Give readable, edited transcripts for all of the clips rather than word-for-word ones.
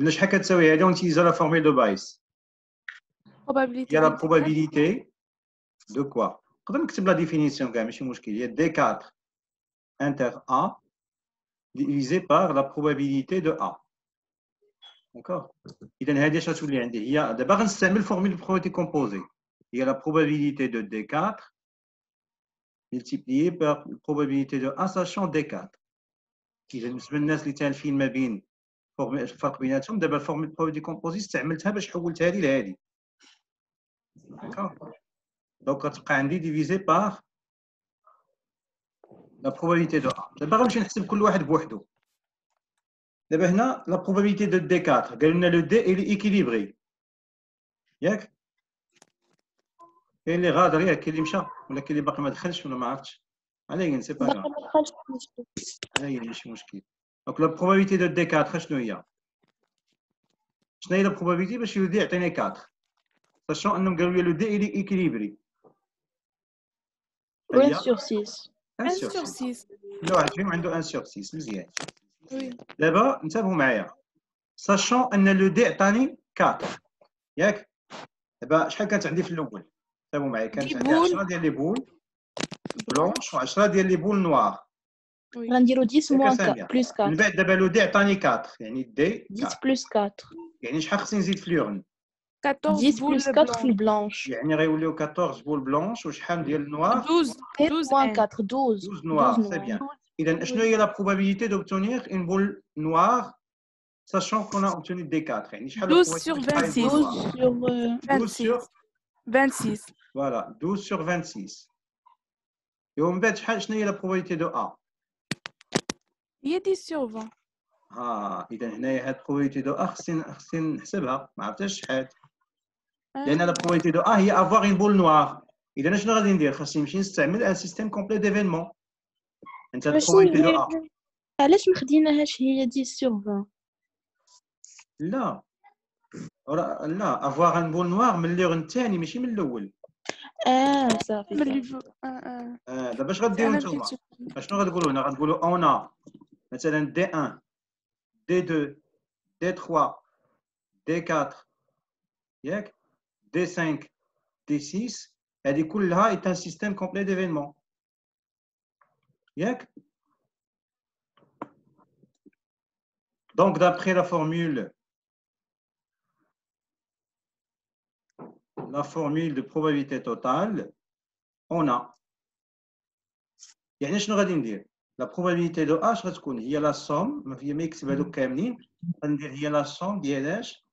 قلنا شحال كتساوي هذه ونتيزا لا فورمول دو بايس. probabilité هي لا de probabilité دو كوا. نقدر نكتب لا ديفينيسيون كاع ماشي مشكل. هي دي 4 انتر ا divisé par la probabilité de A. D'accord. إذا هذه اش غتولي عندي؟ هي دابا غنستعمل فورمule de probabilité composée. هي la probabilité de D4 multipliée par la probabilité de A sachant D4. إذا بالنسبة للناس اللي تالفين ما بين الفرق بيناتهم، دابا الفورمule de probabilité composée استعملتها باش حولتها لي لهذه. D'accord. دونك غتبقى عندي divisé par la probabilité de A. دابا غنمشي نحسب كل واحد بوحدو. دابا هنا لا probabilité de D4 قالوا لنا لو دي il est équilibré. ياك؟ كاين اللي غادر ياك، كاين اللي مشى ولا كاين اللي باقي ما دخلش ولا ما عرفتش. على سي با باقي غاف. ما دخلش على ماشي مشكل. دونك لا probabilité de D4 شنو هي؟ شنو هي لا probabilité باش لو دي يعطيني 4 ساشون انهم قالوا لي لو دي il est équilibré. 1 sur 6 1 1 sur sur 6. 6. كل واحد فيهم عنده 1 sur 6 مزيان. Oui. دابا انتبهوا معايا ساشون ان لو دي عطاني 4 ياك. دابا شحال كانت عندي في الاول؟ انتبهوا معايا كانت عندي 10 ديال لي بول بلونش و10 ديال لي بول نوار. غنديرو 10 موان 4 بلس 4 من بعد دابا لو دي عطاني 4 يعني دي 10 بلس 4 يعني شحال خصني نزيد في اليورن؟ 14 10 boules بلس 4 في blanches. البلانش يعني غيوليو 14 بول بلونش وشحال ديال النوار؟ 12 موان N. 4 12 12 نوار. سي بيان. اذا شنو هي لا probabilité d'obtenir une boule noire sachant qu'on a obtenu des 4 يعني شحال 12 sur 26. 12 sur 26. Voilà, 12 sur 26. ومن بعد شنو هي لا probabilité de A؟ هي 10 sur 20. اذا هنايا هاد probabilité de A خصني نحسبها، ما عرفتش شحال. لان لا probabilité de A هي avoir une boule noire. اذا شنو غادي ندير؟ خاصني نمشي نستعمل ان سيستيم كومبلي ديفينمون. انت probabilité de A. علاش ما خديناهاش هي 10 sur 20 لا لا avoir une boule noire من الليغن الثاني ماشي من الاول. صافي دابا اش غديروا نتوما؟ اشنو غتقولوا هنا؟ غتقولوا اون مثلا دي 1 دي 2 دي 3 دي 4 ياك دي 5 دي 6 هذه كلها ايت ان سيستيم كومبلي ديفينمون ياك. دونك d'après la formule de probabilité totale on a يعني شنو غادي ندير؟ لا probabilité دو اش غتكون هي لا سوم، ما فيا ما يكتب هذوك كاملين، غندير هي لا سوم ديال اش؟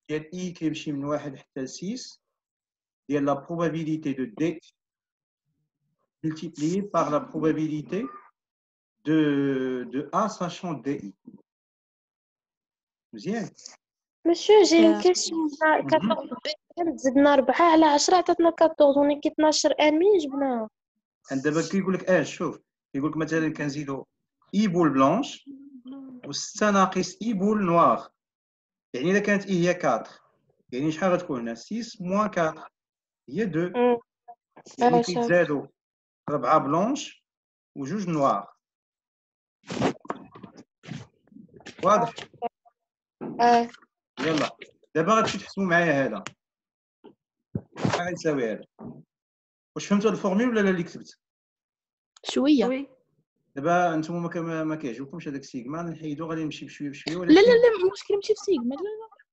ديال اي كيمشي من 1 حتى 6 ديال لا probabilité de D multipliée par la probabilité de A sachant DI. مزيان. مسيو جي اون كيسيون. 14 زدنا 4 على 10 عطاتنا 14 وني كي 12 ان منين جبناها؟ دابا كيقول لك شوف كيقول لك مثلا كنزيدو اي بول بلانش و6 ناقص اي بول نوار، يعني اذا كانت اي هي 4 يعني شحال غتكون هنا 6 موان 4 هي 2 يعني كيتزادوا 4 بلانش وجوج نوار. واضح؟ يلا دابا غتمشي تحسبوا معايا هذا شحال غيساوي هذا. واش فهمتوا الفورمول ولا لا اللي كتبت؟ شويه. دابا انتم ما كيعجبكمش هذاك سيغما نحيدو غادي نمشي بشويه بشويه ولا لا المشكل ماشي في سيغما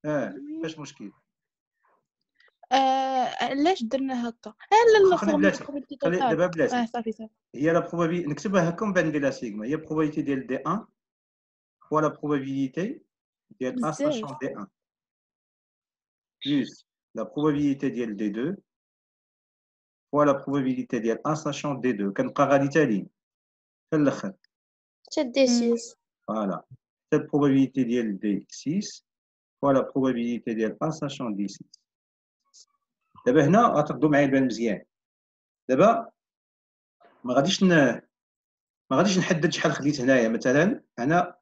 لا فاش مشكل؟ علاش درنا هكا؟ لا خلي بلاتي خلي دابا بلاتي صافي هي لا probabilité نكتبها هكا ومن بعد ندير لها سيغما. هي probabilité ديال دي 1 هو لا probabilité ديال ا ساشون دي 1 plus la probabilité ديال دي 2 هو la probabilité ديال ا ساشون دي 2 كنبقى غادي تالي حتى الاخر حتى دي 6 فوالا حتى probabilité ديال دي 6 هو la probabilité ديال ا ساشون دي 6. دابا هنا غتردوا معايا البال مزيان. دابا ما غاديش نحدد شحال خديت هنايا. مثلا انا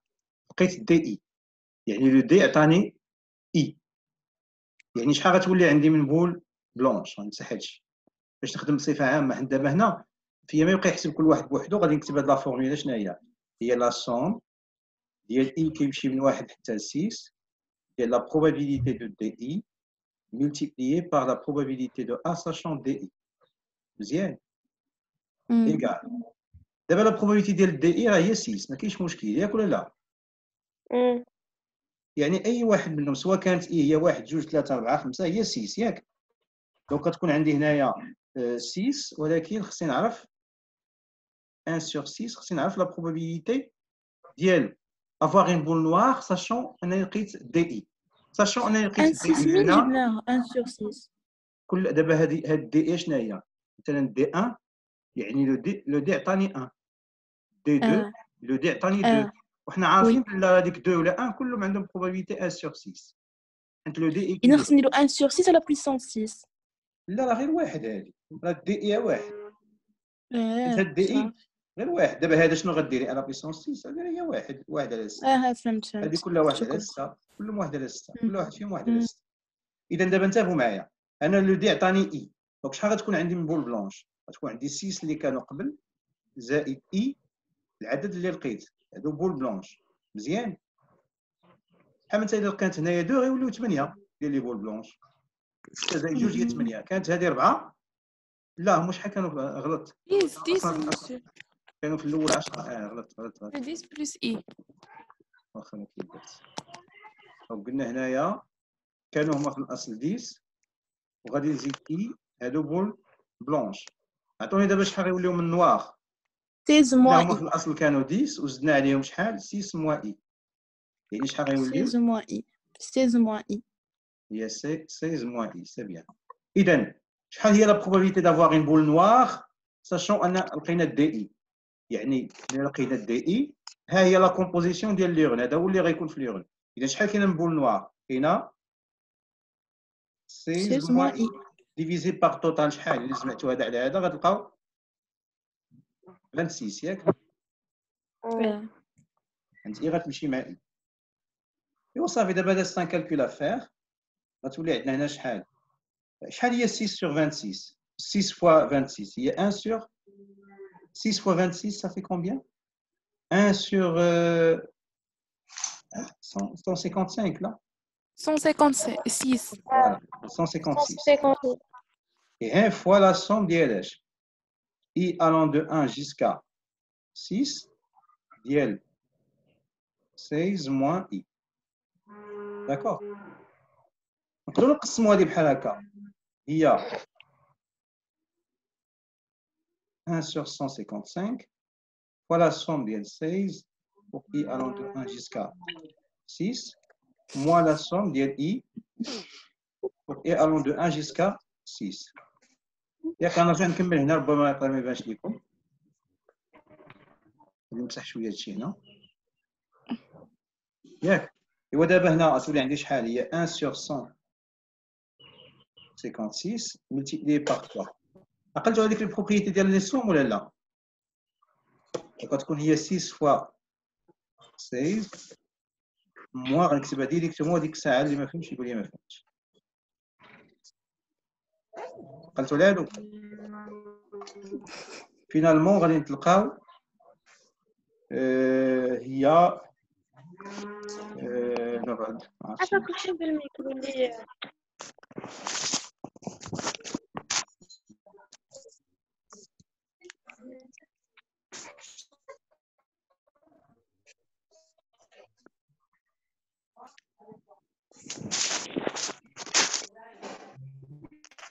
لقيت دي اي يعني لو دي عطاني اي يعني شحال غتولي عندي من بول بلونش. غنمسح هادشي باش نخدم بصفه عامه. دابا هنا فيا ما يبقى يحسب كل واحد بوحدو غادي نكتب هاد لا فورمولا. شنو هي؟ هي لا سوم ديال اي كيمشي من 1 حتى ل 6 il y a la probabilité de DI multipliée par la probabilité de A sachant DI. مزيان égal. دابا la probabilité ديال DI راه هي 6 ما كاينش مشكل ياك ولا لا؟ يعني اي واحد منهم سواء كانت هي 1 2 3 4 5 هي 6 ياك. دونك كتكون عندي هنايا 6 ولكن خصني نعرف 1 sur 6 خصني نعرف la probabilité ديال avoir une boule noire sachant انني لقيت DI. sachant انني لقيت 1 6 DI مين هنا جبناها 1 sur 6 كل دابا هاد DI شنو هي؟ مثلا D1 يعني لو دي عطاني 1 D2 لو دي عطاني 2 وحنا عارفين بلي هذيك 2 ولا 1 كلهم عندهم probabilité 1 sur 6 حيت لو دي إذا خصني نديرو 1 sur 6 على puissance 6 لا راه غير واحد هذه راه الدي اي واحد هاد فهمت الدي اي غير واحد دابا هذا شنو غديري على بيسونس 6 هي واحد على 6 فهمت هذه كلها واحد على 6 كلهم واحد على 6 كل واحد فيهم واحد على 6 اذا دابا انتبهوا معايا انا لو دي عطاني اي دونك شحال غتكون عندي من بول بلونش غتكون عندي 6 اللي كانوا قبل زائد اي العدد اللي لقيت هادو بول بلونش مزيان بحال مثلا اذا كانت هنايا 2 غيوليو 8 ديال لي بول بلونش 6 زائد 2 هي 8 كانت هذه 4 لا هما شحال كانوا غلط 10 كانوا في الاول 10 غلط 10 plus I واخا ما كيبانش دونك قلنا هنايا كانوا هما في الاصل 10 وغادي نزيد اي هادو بول بلونش عطوني دابا شحال غيوليو من نوار 16 هما moins في الاصل كانوا 10 وزدنا عليهم شحال 6 موا اي يعني شحال غيوليو 16 moins I 16 moins I هي 16 موا اي سي بيان اذا شحال هي لا probabilité d'avoir une boule noire sachant ان لقينا الدي اي يعني ملي لقينا الدي اي ها هي لا كومبوزيسيون ديال ليغن هذا هو اللي غيكون في ليغن اذا شحال كاينه من بول نوار كاينه 16 موان اي ديفيزي باغ توتال شحال اللي سمعتوا هذا على هذا غتلقاو 26 ياك انت غتمشي مع اي ايوا صافي دابا هذا سان كالكول افير غتولي عندنا هنا شحال هي 6 sur 26 6 fois 26 هي 1 sur 6 fois 26 ça fait combien 1 sur 155 là 156 voilà 156 et 1 fois la somme ديال i allant de 1 jusqu'à 6 ديال 16 moins i d'accord نقدروا نقسموا هذه بحال هكا هي 1 sur 155 fois la somme ديال 16 pour i allant de 1 jusqu'à 6 moins la somme ديال i pour i allant de 1 jusqu'à 6 ياك غنرجع نكمل هنا ربما يقدر ما يبانش لكم نمسح شويه هادشي هنا ياك ايوا دابا هنا غتولي عندي شحال هي 1 sur 156 multiplié par 3 عقلتوا هذيك البروبريتي ديال لي سوم ولا لا كتكون هي 6 fois 16 موا غنكتبها ديريكتومون هذيك الساعه اللي ما فهمش يقول لي ما فهمتش عقلتوا على هادو فينالمون غادي نتلقاو هي عافاك نحب الميكرو اللي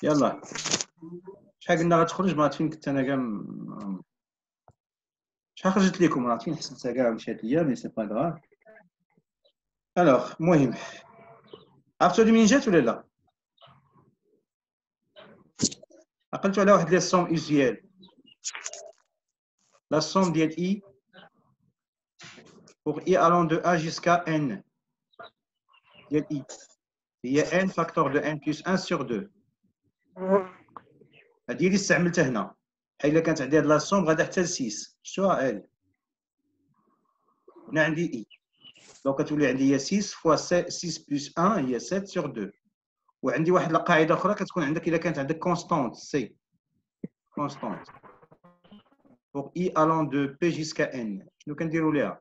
يلا شحال قلنا غتخرج ما عرفت فين كنت انا كاع شحال خرجت لكم راه فين حسبتها كاع مشات ليا مي سي با غراف الوغ المهم عرفتوا لي منين جات ولا لا عقلتوا على واحد لي سوم ايزيال لا سوم ديال اي pour i allant de a jusqu'à n ديال i هي n facteur de n plus 1 sur 2 هذه اللي استعملتها هنا حيت الا كانت عندي هاد لا سوم غادا حتى ل 6 شفتوها هادي هنا عندي اي دونك كتولي عندي هي 6 فوا 6 بلس 1 هي 7 sur 2 وعندي واحد القاعده اخرى كتكون عندك الا كانت عندك كونستانت سي كونستانت pour i allant de p jusqu'à n شنو كنديروا ليها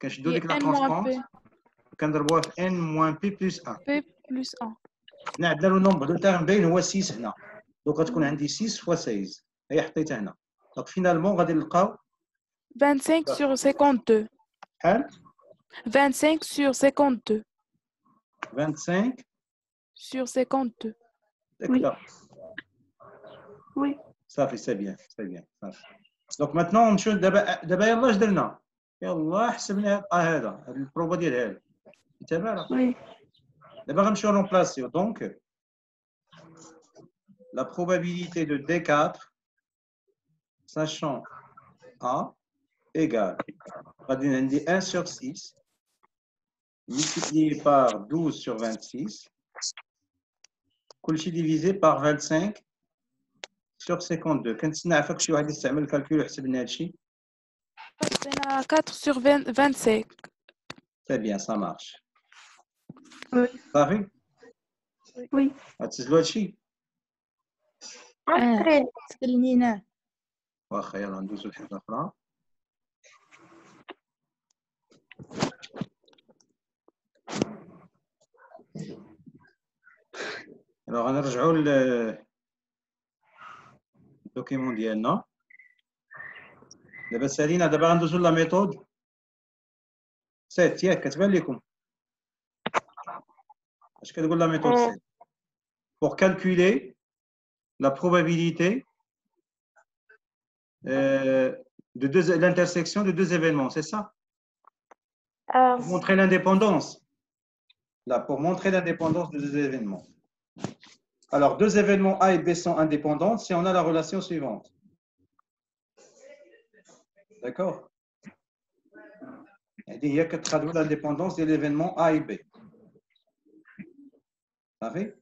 كنشدوا ديك لا كونستانت كنضربوها في ان موان بي بلس 1. P plus 1. هنا عندنا لو نومبر دو تيرم باين هو 6 هنا، دونك غتكون عندي 6 فوا 16 هي حطيتها هنا. دونك فينالمون غادي نلقاو 25 sur 52. شحال 25 sur 52. 25 Sur 52. D'accord. Oui. صافي سي بيان سي بيان صافي. دونك ماتنون نمشيو دابا يلاه اش درنا؟ يلاه حسبنا هذا البروبا ديال هذا تابع. Oui. D'abord, je vais remplacer. Donc, la probabilité de D4, sachant A, égale 1 sur 6, multiplié par 12 sur 26, كلشي divisé par 25 sur 52. كنت نعرفك شي واحد يستعمل الكالكول يحسب لنا هادشي. C'est 4 sur 25. C'est bien, ça marche. Oui. صافي؟ Oui. غتسجلوا هادشي؟ Après. سلنيناه. واخا يلاه ندوزو لحاجة أخرى. غنرجعوا للدوكيمون ديالنا. دابا سالينا دابا غندوزو لا ميثود 7 ياك كتبان لكم اش كتقول لا ميثود 7 pour calculer la probabilité de l'intersection de deux événements, c'est ça? Pour montrer l'indépendance. Là, pour montrer l'indépendance de deux événements. Alors, deux événements A et B sont indépendants si on a la relation suivante. D'accord? Il y a que traduire l'indépendance de l'événement A et B. صافي؟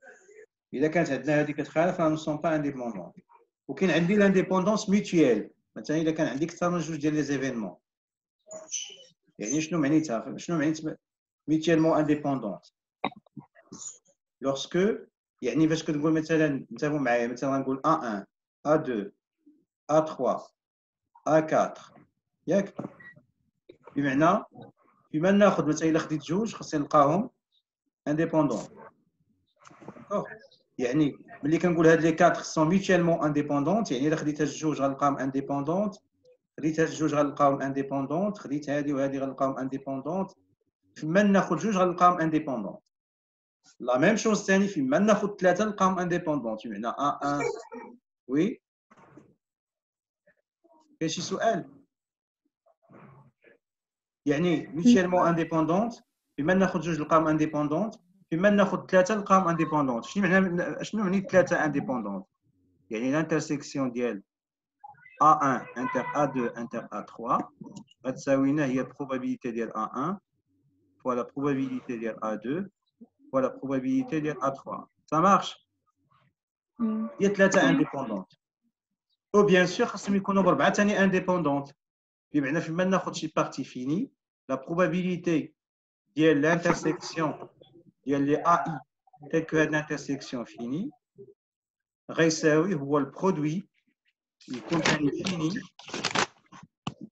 إذا كانت عندنا هذيك الحالة فما نو با انديبوندون. وكاين عندي لانديبوندونس ميتويال، مثلا إذا كان عندي أكثر من جوج ديال لي زيفينمون. يعني شنو معنيتها؟ شنو معنيت ميتويالمون انديبوندونت؟ لوغسكو يعني فاش كنقول مثلا انتبهوا معايا مثلا غنقول A1 A2 A3 A4 ياك؟ بمعنى فيما ناخذ مثلا إلا خديت جوج خصني نلقاهم انديبوندون. يعني ملي كنقول هاد لي 4 خصهم ميتويالمون انديبوندونت، يعني الا خديت هاد الجوج غنلقاهم انديبوندونت، خديت هاد الجوج غنلقاهم انديبوندونت، خديت هادي وهادي غنلقاهم انديبوندونت، فيما ناخذ جوج غنلقاهم انديبوندونت. لا ميم شوز ثاني فيما ناخذ ثلاثه نلقاهم انديبوندونت، بمعنى A1 وي. كاين شي سؤال؟ يعني ميتويالمون انديبوندونت فيما ناخذ جوج نلقاهم انديبوندونت، فيما ناخذ ثلاثه نلقاهم انديبوندونت. شنو معني ثلاثه انديبوندونت؟ يعني الانترسيكسيون ديال A1 inter A2 inter A3 غتساوينا هي البروبابيليتي ديال A1 fois la probabilité ديال A2 fois la probabilité ديال A3. Ça marche؟ هي ثلاثه انديبوندونت. او بيان سور خاصهم يكونوا بربعه ثاني انديبوندونت، بمعنى فيما ناخذ شي بارتي فيني لا probabilité ديال الانترسيكسيون ديال لي AI tel que هاد الانترسيكسيون فيني غيساوي هو البرودوي يكون ثاني فيني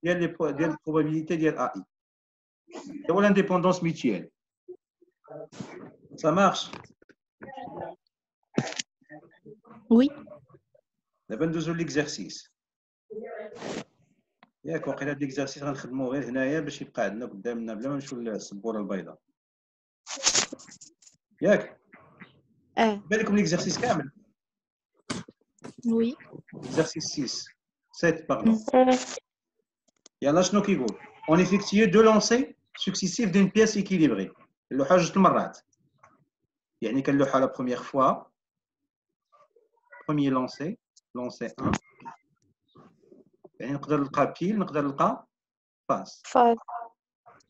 ديال البروبابيليتي ديال AI. هو لانديبوندونس ميتيال. Ça marche؟ Oui. دابا ندوزو ليكزارسيس. ياك واقيلا هاد ليكزارسيس غنخدموه غير هنايا باش يبقى عندنا قدامنا بلا ما نمشيو للسبوره البيضاء. ياك؟ بان لكم ليكزارسيس كامل؟ Oui. Exercice 6. 7, pardon. يلا شنو كيقول؟ On effectue deux lancers successifs d'une pièce équilibrée. اللوحة جوج المرات. يعني كنلوحها la première fois. Premier lancer, lancer 1. يعني نقدر نلقى بيل نقدر نلقى فاس.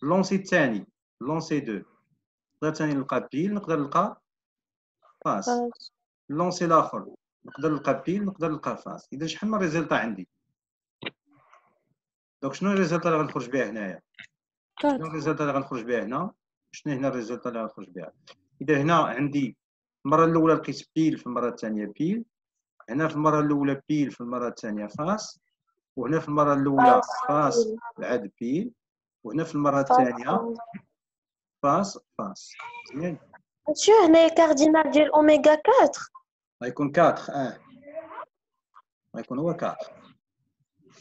lancer الثاني lancer 2. نقدر ثاني نلقى بيل نقدر نلقى فاس. lancer الآخر نقدر نلقى بيل نقدر نلقى فاس. إذا شحال من ريزلتا عندي؟ دونك شنو الريزلتا اللي غنخرج بها هنايا؟ شنو الريزلتا اللي غنخرج بها هنا؟ شنو هنا الريزلتا اللي غنخرج بها؟ إذا هنا عندي المرة الأولى لقيت بيل في المرة الثانية بيل، هنا في المرة الأولى بيل في المرة الثانية فاس، وهنا في المرة الأولى فاس عاد بيل، وهنا في المرة الثانية فاس فاس مزيان شو هنا كاردينال ديال اوميغا 4 غيكون 4 غيكون هو 4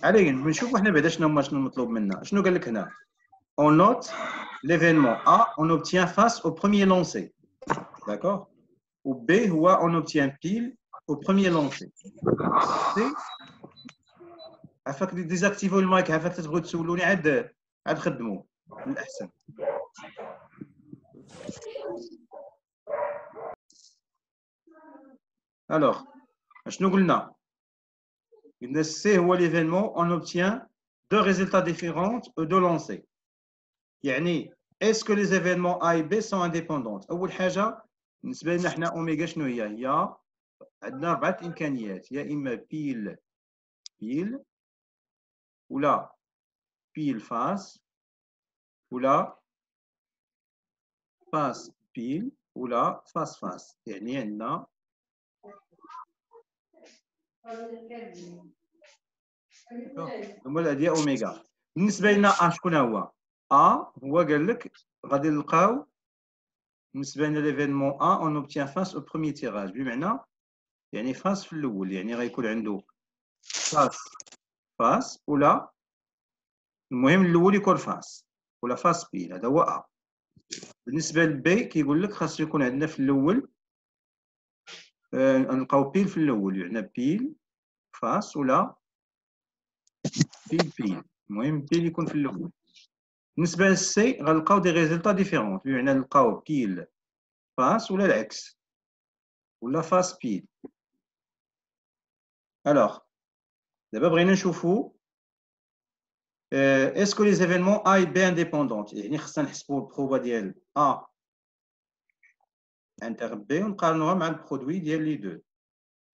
عليا بنشوفوا حنا بعدا شنو مطلوب منا شنو قال لك هنا on note l'événement A on obtient face au premier lancé d'accord ou B هو on obtient pile au premier lancé C عافاك ديزاكتيفو المايك عافاك تبغيو تسولوني عاد خدموا الاحسن alors شنو قلنا C هو l'événement on obtient deux résultats différents et deux lancers يعني est-ce que les événements A et B sont indépendants اول حاجه بالنسبه لنا حنا اوميغا شنو هي عندنا 4 امكانيات يا اما بيل ولا بيل فاس ولا فاس بيل ولا فاس فاس يعني عندنا هما الادياء اوميغا بالنسبه لنا شكون هو هو قال لك غادي نلقاو بالنسبه لنا ليفينمون اون اوبتيان فاس او بروميير تيراج بمعنى يعني فاس في الاول يعني غيكون عنده فاس ولا المهم الاول يكون فاس ولا فاس بيل هذا هو بالنسبه للبي كيقول لك خاصو يكون عندنا في الاول نلقاو بيل في الاول يعني بيل فاس ولا بيل المهم بيل يكون في الاول بالنسبه للسي غنلقاو دي ريزولطا ديفيرون بمعنى نلقاو بيل فاس ولا العكس ولا فاس بيل الوغ دابا بغينا نشوفو اسكو لي زيفينمون A et B indépendants يعني خصنا نحسبو البروبا ديال A inter B ونقارنوها مع البرودوي ديال لي دو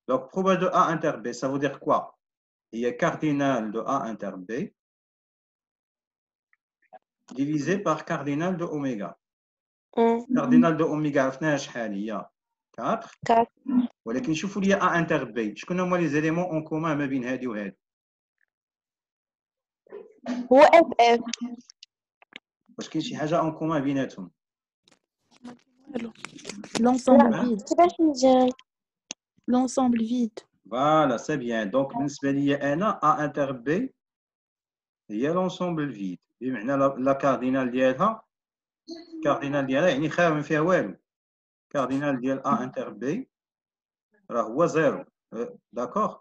دونك بروبا دو A inter B ça veut dire quoi هي cardinal de A inter B divisé par cardinal de oméga cardinal de oméga عرفناها شحال هي 4 ولكن شوفوا لي A inter B شكون هما لي زيليمون اون كومان ما بين هادي وهادي هو اف واش كاين شي حاجه اون كومان بيناتهم l'ensemble vide كيفاش مزيان l'ensemble vide فوالا سي بيان دونك بالنسبه لي انا A inter B هي لونسومبل فيد بمعنى لا كاردينال ديالها يعني خاوي ما فيها والو كاردينال ديال A inter B راه هو 0 داكوغ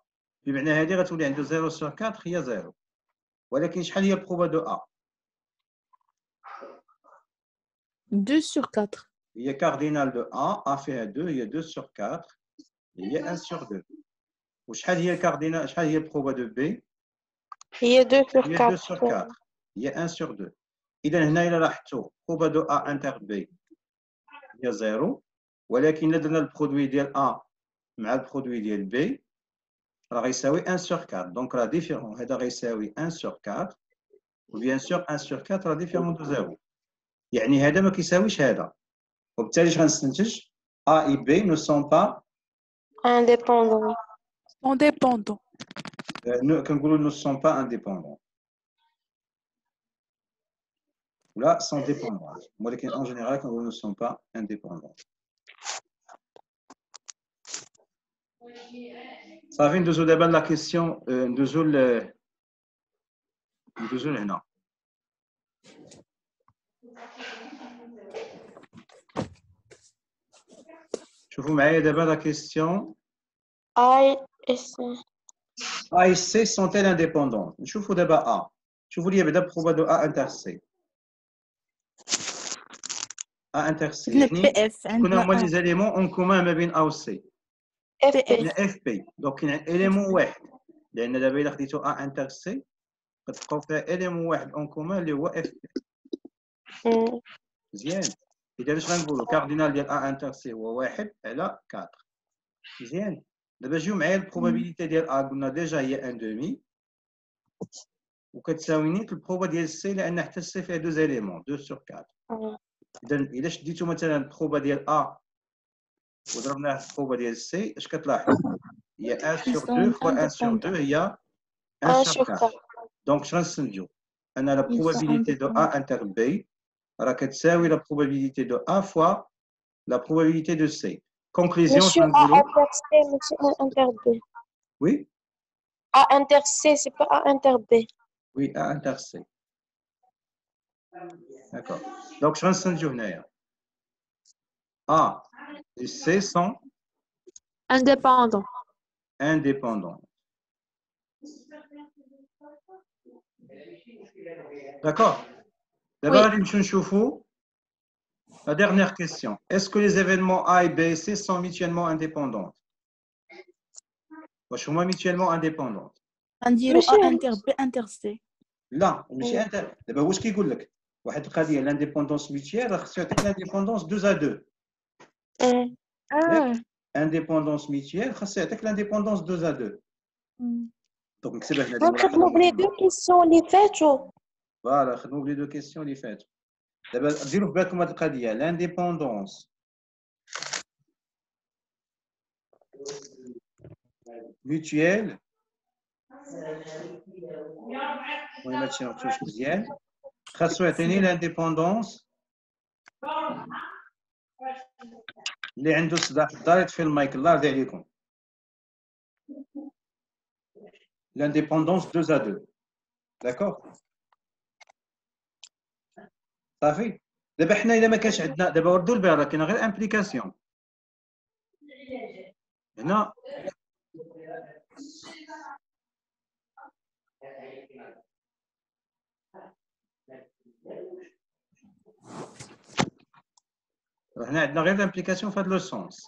بمعنى هذه غتولي عنده 0 sur 4 هي 0 ولكن شحال هي البروبا دو A 2 sur 4 هي كاردينال دو A فيها 2 هي 2 sur 4 هي 1 sur 2 وشحال هي كاردينال شحال هي البروبا دو B هي 2 sur هي 2 4 sur 4 هي 1 sur 2 اذا هنا الى لاحظتوا بروبا دو A inter B هي 0 ولكن الا درنا البرودوي ديال A مع البرودوي ديال B راه غيساوي 1 sur 4 دونك راه ديفيرون هذا غيساوي 1 sur 4 وبيان سور 1 sur 4 راه ديفيرون دو 0 يعني هذا ما كيساويش هذا وبالتالي اش غنستنتج A et B ne sont pas indépendants كنقولوا ne sont pas indépendants ولا sont dépendants ولكن en général كنقولوا ne sont pas indépendants صافي ندوزو دابا لا كيسيون ندوزو لهنا شوفوا معايا دابا لا كيسيون I S A et C sont-elles indépendantes نشوفوا دابا A شوفوا لي بعدا بروبا دو A inter C A inter C يعني شكون هما لي زاليمون اون كومان ما بين A و C اف بي دونك كاين اليمون واحد لان دابا الا خديتو A inter C كتلقاو فيها اليمون واحد اون كومان اللي هو اف بي مزيان اذا اش غنقولوا كاردينال ديال A inter C هو 1 على 4 مزيان دابا جيو معايا البروبابيليتي ديال A قلنا ديجا هي 1 دومي وكتساوي نيت البروبا ديال سي لان حتى سي فيها 2 زيليمون 2 sur 4 اذا الا شديتو مثلا البروبا ديال A وضربناه في البروبا ديال سي اش كتلاحظ هي 1 sur 2 fois 1 sur 2 هي 1 sur 4 دونك اش غنستنتجو ان لا probabilité de A inter B راه كتساوي la probabilité de A fois la probabilité de C. Conclusion, Monsieur A inter C, monsieur A inter B. Oui, A inter C, c'est pas A inter B. oui, A inter C. D'accord. Donc, je vais هنايا. A et C sont Indépendant. indépendants. D'accord. D'abord, Oui. la dernière question. Est-ce que les événements A et B et C sont mutuellement indépendants? واش هما mutuellement indépendants؟ غنديرو ماشي A inter B inter C. لا ماشي انت دابا واش كيقول لك واحد القضيه لانديبوندونس ميتيال راه خصو يعطيك لانديبوندونس 2 à 2 انديبوندونس ميتيال خاصو يعطيك لانديبوندونس 2 à 2 دونك نكتبها هنا نخدمو بلي دو كيسيون اللي فاتوا. فوالا خدموا بلي دو كيسيون اللي فاتوا دابا ديروا في بالكم هذه القضيه لانديبوندونس ميتيال المهم هادشي ما مكتوبش مزيان خاصو يعطيني لانديبوندونس اللي عنده صداع في الدار يطفي المايك الله يرضي عليكم l'indépendance 2 à 2 d'accord صافي دابا حنا الا ما كانش عندنا دابا ردوا البال راه كاين غير امبليكاسيون هنا هنا عندنا غير الامبليكاسيون في هذا لو سونس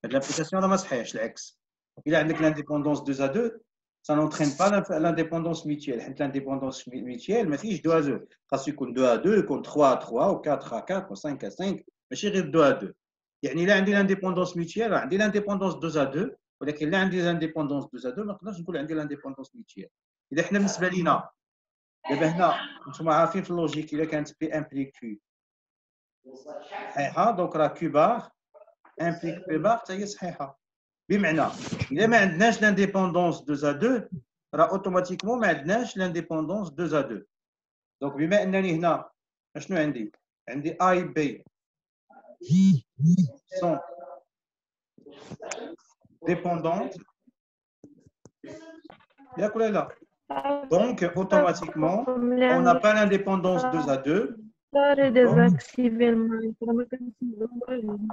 هاد l'application راه ما صحيحش العكس الا عندك لانديبوندونس 2 à 2 ça n'entraîne pas l'indépendance mutuelle حيت l'indépendance mutuelle ما فيش 2 à 2 خاصو يكون 2 à 2 يكون 3 à 3 ou 4 à 4 ou 5 à 5 ماشي غير 2 à 2 يعني الا عندي لانديبوندونس mutuelle راه عندي لانديبوندونس 2 à 2 ولكن الا عندي لانديبوندونس 2 à 2 ما نقدرش نقول عندي لانديبوندونس mutuelle اذا حنا بالنسبه لينا دابا هنا نتوما عارفين في اللوجيك الا كانت بي امبليك كيو صحيحه دونك راه كيو بار امبليك بي بار حتى هي صحيحه بمعنى الا ما عندناش لانديبوندونس 2 à 2 راه اوتوماتيكمون ما عندناش لانديبوندونس 2 à 2 دونك بما انني هنا شنو عندي اي بي سون ديبوندونت ياك ولا لا دونك اوتوماتيكمون on n'a pas l'indépendance 2 à 2 désactiver le mic. راه ما كنسمعوش.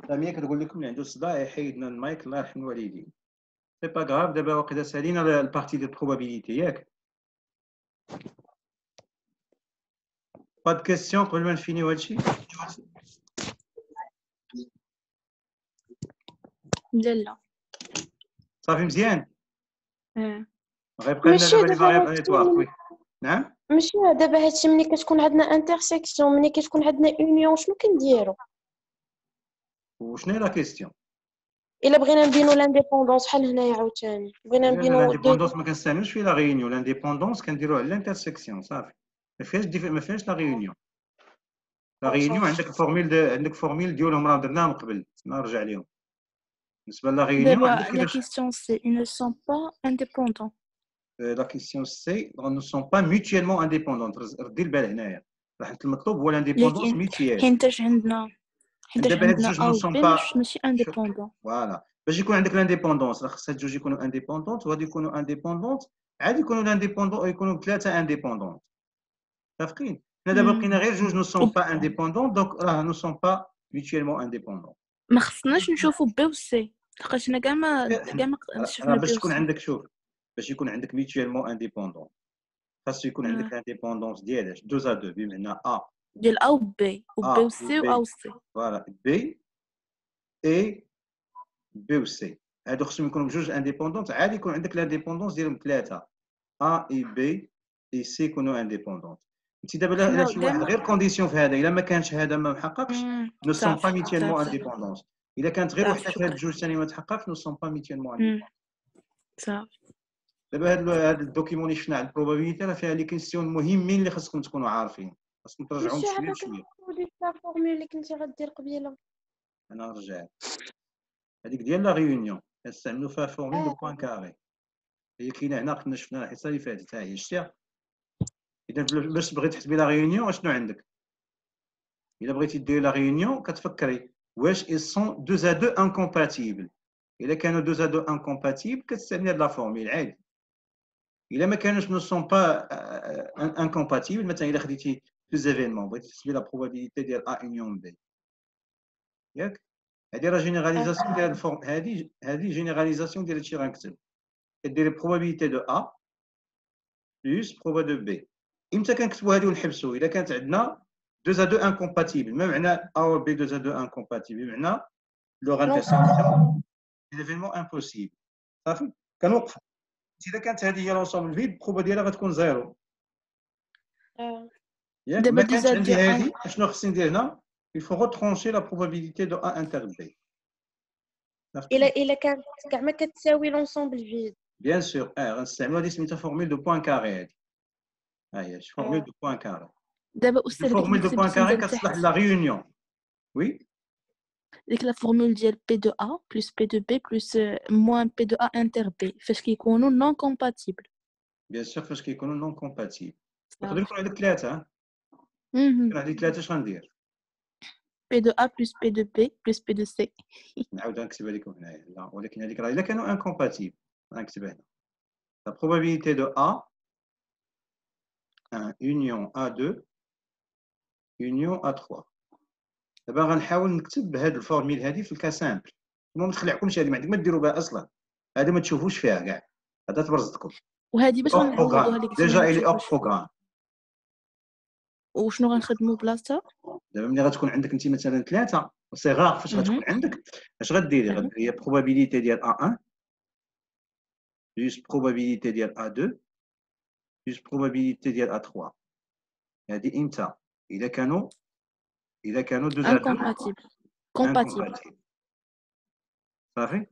ساميه كتقول لكم اللي عنده صداع يحيد لنا المايك الله يرحم الوالدين سي با غاف دابا واقيلا سالينا البارتي ديال البروبابيليتي ياك با د كيسيون قبل ما نفينيو هادشي لا صافي مزيان غيبقى لنا ماشي دابا لي دابا فاريابل هادشي نيتواغ وي نعم ماشي دابا هادشي ملي كتكون عندنا انترسيكسيون ملي كتكون عندنا اونيون شنو كنديرو وشنو هي لا كيسيون الا بغينا نبينو لانديبوندونس بحال هنايا عاوتاني بغينا نبينو لانديبوندونس ما كنستعملوش فيه لا ريونيون لانديبوندونس كنديروه على الانترسيكسيون صافي ما فيهاش لا ريونيون لا ريونيون عندك فورميل ديالهم راه درناهم قبل نرجع لهم بالنسبه لا ريونيون دابا عندك la كيفاش question c'est ils ne sont pas indépendants. La question c'est ne sont pas mutuellement indépendants ردي البال هنايا راه حيت المطلوب هو لانديبوندونس لكن ميتيال حينتاش عندنا دابا هاد A الجوج نو و سون B با ماشي indépendants. فوالا باش يكون عندك لانديبوندونس راه خص هاد الجوج يكونوا انديبوندونت وغادي يكونوا انديبوندونت عادي يكونوا لانديبوندون يكونوا ثلاثه انديبوندونت متفقين حنا دابا بقينا غير جوج نو سون با انديبوندون دونك راه نو سون با mutuellement indépendants ما خصناش نشوفوا B و C لقيت انا كاع ما شفنا باش B و تكون C. عندك شوف باش يكون عندك mutuellement indépendant خاصو يكون عندك لانديبوندونس ديال 2 à 2 بمعنى A ديال A و B و B و C و A و C. فوالا B اي بي و سي هادو خصهم يكونوا بجوج انديبوندونت عادي يكون عندك لانديبوندونس ديالهم ثلاثه ا اي بي اي سي يكونوا انديبوندونت انت دابا لا شي واحد غير كونديسيون في هذا الا ما كانش هذا ما محققش نو سون با ميتيالمون انديبوندونس الا كانت غير صافي وحده في هاد شكرا الجوج ثاني ما تحققش نو سون با ميتينمون. صافي دابا هاد الدوكيمون اللي شفنا على البروبابيليتي راه فيها لي كيسيون مهمين اللي خاصكم تكونوا عارفين، خاصكم ترجعوهم ماشي شويه عطاك بشويه. ديك لا فورمول اللي كنتي غدير قبيله. انا نرجع هذيك ديال لا ريونيون كنستعملوا فيها فورمول دو بوان كاري، هي كاينه هنا كنا شفناها الحصه اللي فاتت، ها هي شتيها. اذا باش بغيتي تحسبي لا ريونيون اشنو عندك؟ الا بغيتي ديري لا ريونيون كتفكري واش ils sont 2 à 2 incompatibles. الا كانوا 2 à 2 incompatibles كتستعملي هاد لا فورمول عادي. الا ما كانوش نو سون با incompatibles، مثلا الا خديتي دو زيفينمون بغيتي تحسبي لا بروبابيليتي ديال ا يونيون بي، ياك هذه راه جينيراليزاسيون ديال الفورم، هذه جينيراليزاسيون ديال هادشي غنكتب. كديري probabilité de A plus probabilité de B. امتى كنكتبوا هذه ونحبسوا؟ اذا كانت عندنا 2 à 2 incompatibles. ما معنى A و B 2 à 2 incompatibles؟ بمعنى leur intersection c'est l'événement impossible. صافي كنوقفوا. اذا كانت هذه هي لونسومبل فيد البروبا ديالها غتكون زيرو. ياك دابا ما كانتش دوزا عندي دو هذه اشنو خصني ندير هنا؟ il faut retrancher la probabilité de A inter B. الا كانت كاع ما كتساوي لونسومبل فيد. بيان سور غنستعملوا هذه سميتها فورمول دو بوان كاري. هذه ها هي فورمول دو بوان كاري. دابا استاذ ديك الفورمول اللي دو كنت بوان بغيت كاري ندير كتصلح تحت لا ريونيون. وي ديك لا فورمول ديال بي دو ا بلس بي دو بي بلس موان بي دو ا انتر بي فاش كيكونوا نون كومباتيبل. بيان سور فاش كيكونوا نون كومباتيبل يقدر يكون عندك ثلاثه. كان عندي ثلاثه اش غندير؟ بي دو ا بلس بي دو بي بلس بي دو سي. نعاود نكتبها لكم هنايا. لا ولكن هذيك راه الا كانوا انكومباتيبل غنكتبها هنا. لا probabilité de A 1 union A2 union A3. دابا غنحاول نكتب بهذه الفورميل هذه في الكا سامبل. ما تخلعكمش هذه، ما عندك ما ديروا بها اصلا، هذه ما تشوفوش فيها كاع، هذا تبرزتكم. وهذه باش غنعوضوها اللي قلتي ديجا ما الي اوف نشوفوش. بروغرام. وشنو غنخدموا بلاصتها؟ دابا ملي غتكون عندك انت مثلا ثلاثه صغار فاش غتكون عندك اش غديري؟ غديري probabilité ديال A1 plus probabilité ديال A2 plus probabilité ديال A3. هذه امتى؟ اذا كانوا 2 à 2 incompatibles. صافي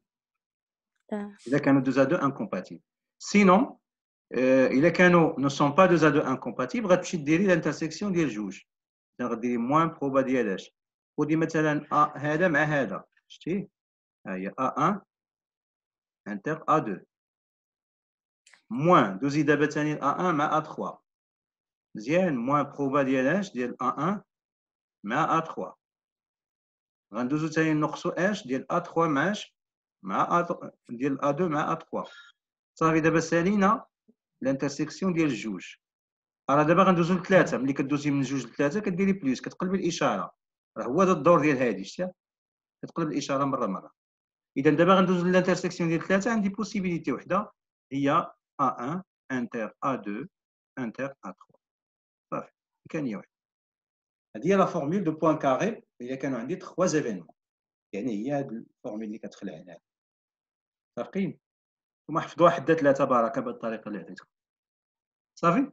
اذا كانوا 2 à 2 incompatibles. sinon اذا كانوا ne sont pas 2 à 2 incompatibles غتمشي ديري الانترسيكسيون ديال جوج. غديري موان بروبا ديال اش؟ خذي مثلا هذا مع هذا، شتي ها هي A1 انتر A2 موان دوزي دابا ثاني A1 مع A3 مزيان، موان بروبا ديال اش؟ ديال A1 مع A3. غندوزو ثاني نقصو اش؟ ديال A3 مع اش؟ مع ديال A2 مع A3. صافي دابا سالينا الانترسيكسيون ديال الجوج. راه دابا غندوزو لثلاثه. ملي كدوزي من جوج لثلاثه كديري بليس، كتقلبي الاشاره. راه هو هذا الدور ديال هذه، شتيها كتقلب الاشاره مره. اذا دابا غندوزو للانترسيكسيون ديال ثلاثه. عندي بوسيبيليتي وحده هي A1 انتر A2 انتر A3. صافي امكانيه واحده. هذه هي لا فورمول دو بوان كاري الا كانوا عندي 3 زيفينمون. يعني هي هذه الفورمول اللي كتخلع هنا. صافي وما حفظوها حدا ثلاثه بركه بهذه الطريقه اللي عطيتكم. صافي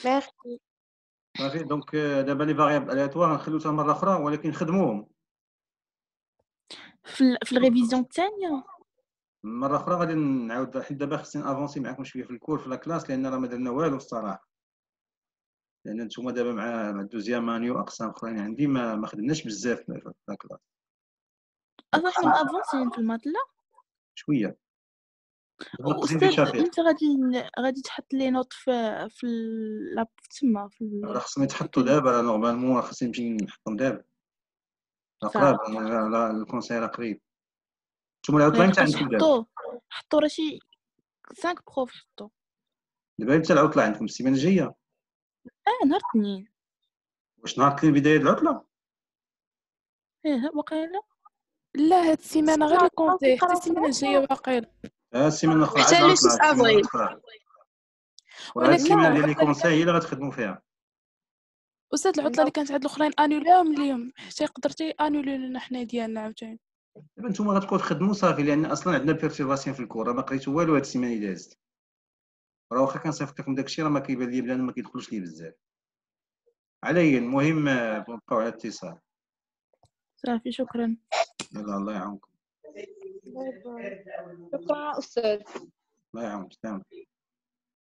ميرسي. صافي دونك دابا لي فاريابل الياتوار نخليوها مره اخرى ولكن نخدموهم في الريفيزيون الثانيه مره اخرى. غادي نعاود حيت دابا خصني افونسي معكم شويه في الكور في لا كلاس، لان راه ما درنا والو الصراحه. لان نتوما دابا مع الدوزيام مانيو اقسام اخرين عندي ما خدمناش بزاف في لا كلاس. اصلا حنا مافونسين في المات لا شويه استاذ. انت غادي تحط لي نوت في لا تما في راه خصني يتحطوا دابا. راه نورمالمون راه خصني نمشي نحطهم دابا. قراب الكونسير راه قريب. نتوما الاوتلاين تاع عندكم دابا حطوا راه شي 5 بروف حطوا دابا. امتى العطله عندكم؟ السيمانه الجايه؟ نهار الاثنين. واش نهار الاثنين بدايه العطله؟ واقيلا لا هاد السيمانه غير الكونتي، حتى السيمانه الجايه واقيلا. السيمانه الاخرى حتى لو 6 افريل. وهاد السيمانه ديال لي كونساي هي اللي غتخدموا فيها. استاذ العطله اللي كانت عند الاخرين انولاهم اليوم حتى قدرتي انولي لنا حنا ديالنا عاوتاني. دابا نتوما غتبقاو تخدموا صافي، لان اصلا عندنا بيرتيرفاسيون في الكور. ما قريتو والو هاد السيمانه اللي دازت. راه واخا كنصيفط لكم داكشي راه ما كيبان لي بلان ما كيدخلوش لي بزاف. على اي المهم بقاو على الاتصال. صافي شكرا. يلا الله يعاونكم. باي باي. شكرا أستاذ. الله يعاونك.